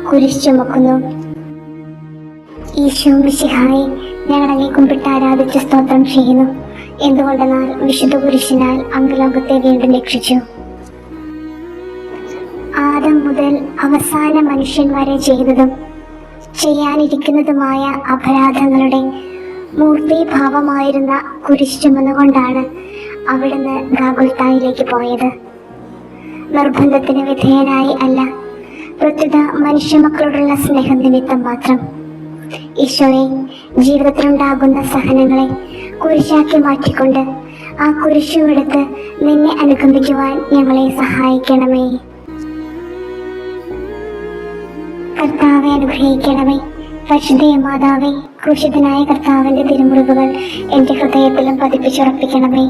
കുരിശ് ചുമക്കുന്നു. ഈശോ മിശിഹായെ ഞങ്ങൾ അങ്ങേ കുമ്പിട്ട് ആരാധിച്ച് സ്തോത്രം ചെയ്യുന്നു. എന്തുകൊണ്ടെന്നാൽ വിശുദ്ധ കുരിശിനാൽ അങ്ങ് ലോകത്തെ വീണ്ടും രക്ഷിച്ചു. ആദം മുതൽ അവസാന മനുഷ്യൻ വരെ ചെയ്തതും ചെയ്യാനിരിക്കുന്നതുമായ അപരാധങ്ങളുടെ മൂർത്തീഭാവമായിരുന്ന കുരിശ് ചുമന്നുകൊണ്ടാണ് അവിടുന്ന് ഗാഗുൽത്തായിലേക്ക് പോയത്. നിർബന്ധത്തിന് വിധേയനായി അല്ല, പ്രത്യുത മനുഷ്യമക്കളോടുള്ള സ്നേഹം നിമിത്തം മാത്രം. ഈശോയെ, ജീവിതത്തിലുണ്ടാകുന്ന സഹനങ്ങളെ കുരിശാക്കി മാറ്റിക്കൊണ്ട് ആ കുരിശുമെടുത്ത് നിന്നെ അനുഗമിക്കുവാൻ ഞങ്ങളെ സഹായിക്കണമേ. കർത്താവെ അനുഗ്രഹിക്കണമേ. പരിശുദ്ധ മാതാവേ, ക്രൂശിതനായ കർത്താവിൻ്റെ തിരുമുറിവുകൾ എൻ്റെ ഹൃദയത്തിലും പതിപ്പിച്ചുറപ്പിക്കണമേ.